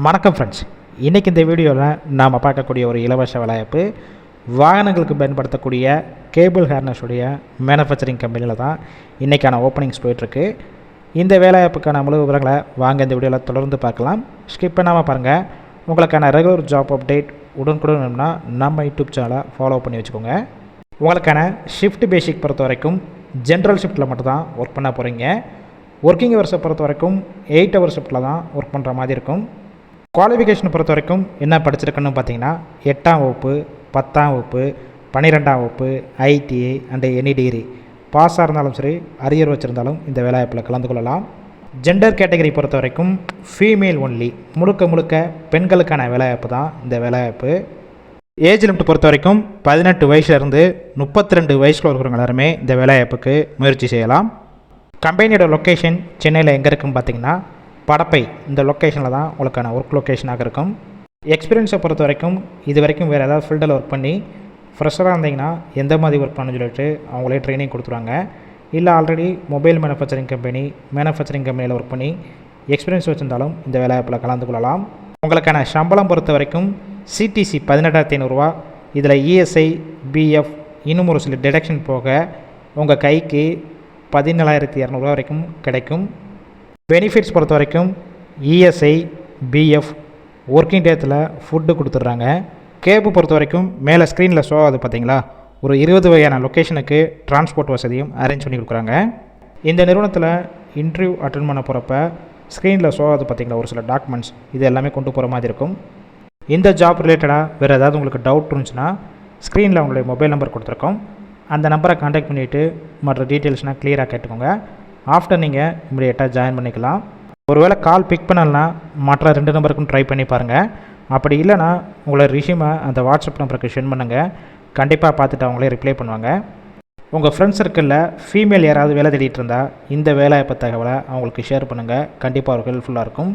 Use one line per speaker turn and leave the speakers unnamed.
வணக்கம் ஃப்ரெண்ட்ஸ், இன்றைக்கி இந்த வீடியோவில் நாம் பார்க்கக்கூடிய ஒரு இலவச வேலைவாய்ப்பு வாகனங்களுக்கு பயன்படுத்தக்கூடிய கேபிள் ஹார்னஸுடைய மேனுஃபேக்சரிங் கம்பெனியில் தான் இன்றைக்கான ஓப்பனிங்ஸ் போயிட்டுருக்கு. இந்த வேலைவாய்ப்புக்கான முழு விவரங்களை வாங்க இந்த வீடியோவில் தொடர்ந்து பார்க்கலாம். ஸ்கிப் பண்ணாமல் பாருங்கள். உங்களுக்கான ரெகுலர் ஜாப் அப்டேட் உடனுக்குடன் வேணும்னா நம்ம யூடியூப் சேனலை ஃபாலோ பண்ணி வச்சுக்கோங்க. உங்களுக்கான ஷிஃப்ட் பேசிக் பொறுத்த வரைக்கும் ஜென்ரல் ஷிஃப்ட்டில் மட்டும்தான் ஒர்க் பண்ண போகிறீங்க. ஒர்க்கிங் ஹவர்ஸை பொறுத்த வரைக்கும் 8 ஹவர் ஷிஃப்ட்டில் தான் ஒர்க் பண்ணுற மாதிரி இருக்கும். குவாலிஃபிகேஷனை பொறுத்த வரைக்கும் என்ன படிச்சிருக்குன்னு பார்த்தீங்கன்னா 8ஆம் வகுப்பு, 10ஆம் வகுப்பு, 12ஆம் வகுப்பு, ஐடிஐ அண்டு எனி டிகிரி பாஸாக இருந்தாலும் சரி, அரியர் வச்சுருந்தாலும் இந்த வேலைவாய்ப்பில் கலந்து கொள்ளலாம். ஜெண்டர் கேட்டகரி பொறுத்த வரைக்கும் ஃபீமேல் ஒன்லி, முழுக்க பெண்களுக்கான வேலைவாய்ப்பு தான் இந்த வேலைவாய்ப்பு. ஏஜ் லிமிட் பொறுத்த வரைக்கும் 18 வயசுலேருந்து 32 வயசில் இருக்கிறவங்க எல்லாருமே இந்த வேலைவாய்ப்புக்கு முயற்சி செய்யலாம். கம்பெனியோட லொக்கேஷன் சென்னையில் எங்கே இருக்குன்னு பார்த்தீங்கன்னா படப்பை, இந்த லொக்கேஷனில் தான் உங்களுக்கான ஒர்க் லொக்கேஷனாக இருக்கும். எக்ஸ்பீரியன்ஸை பொறுத்த வரைக்கும் இது வரைக்கும் வேறு ஏதாவது ஃபீல்டில் ஒர்க் பண்ணி ஃப்ரெஷராக இருந்தீங்கன்னா எந்த மாதிரி ஒர்க் பண்ணணும்னு சொல்லிட்டு அவங்களே ட்ரைனிங் கொடுத்துருவாங்க. இல்லை ஆல்ரெடி மொபைல் மேனுஃபேக்சரிங் கம்பெனியில் ஒர்க் பண்ணி எக்ஸ்பீரியன்ஸ் வச்சுருந்தாலும் இந்த வேலைவாய்ப்பில் கலந்து கொள்ளலாம். உங்களுக்கான சம்பளம் பொறுத்த வரைக்கும் சிடிசி 18,500 இதில் இஎஸ்ஐ, பிஎஃப் இன்னும் ஒரு சில டிடக்ஷன் போக உங்கள் கைக்கு 17,200 வரைக்கும் கிடைக்கும். பெனிஃபிட்ஸ் பொறுத்த வரைக்கும் இஎஸ்ஐ, பிஎஃப், ஒர்க்கிங் டேத்தில் ஃபுட்டு கொடுத்துட்றாங்க. கேபு பொறுத்த வரைக்கும் மேலே ஸ்க்ரீனில் ஷோ ஆகுது பார்த்தீங்களா, ஒரு 20 வகையான லொக்கேஷனுக்கு டிரான்ஸ்போர்ட் வசதியும் அரேஞ்ச் பண்ணி கொடுக்குறாங்க. இந்த நிறுவனத்தில் இன்டர்வியூ அட்டென்ட் பண்ண போகிறப்ப ஸ்க்ரீனில் ஷோ ஆகுது பார்த்தீங்களா ஒரு சில டாக்குமெண்ட்ஸ், இது எல்லாமே கொண்டு போகிற மாதிரி இருக்கும். இந்த ஜாப் ரிலேட்டடாக வேறு ஏதாவது உங்களுக்கு டவுட் இருந்துச்சுன்னா ஸ்க்ரீனில் உங்களுடைய மொபைல் நம்பர் கொடுத்துருக்கோம். அந்த நம்பரை கான்டாக்ட் பண்ணிவிட்டு மற்ற டீட்டெயில்ஸ்னால் க்ளியராக கேட்டுக்கோங்க. ஆஃப்டர் நீங்கள் இமிடியேட்டாக ஜாயின் பண்ணிக்கலாம். ஒருவேளை கால் பிக் பண்ணலன்னா மற்ற 2 நம்பருக்கும் ட்ரை பண்ணி பாருங்கள். அப்படி இல்லைனா உங்களை ரிஷ்யூமை அந்த வாட்ஸ்அப் நம்பருக்கு சென்ட் பண்ணுங்கள். கண்டிப்பாக பார்த்துட்டு அவங்களே ரிப்ளை பண்ணுவாங்க. உங்கள் ஃப்ரெண்ட்ஸ் சர்க்கிளில் ஃபீமேல் யாராவது வேலை தேடிட்டு இருந்தால் இந்த வேலைவாய்ப்பு தகவலை அவங்களுக்கு ஷேர் பண்ணுங்கள். கண்டிப்பாக ஒரு ஹெல்ப்ஃபுல்லாக இருக்கும்.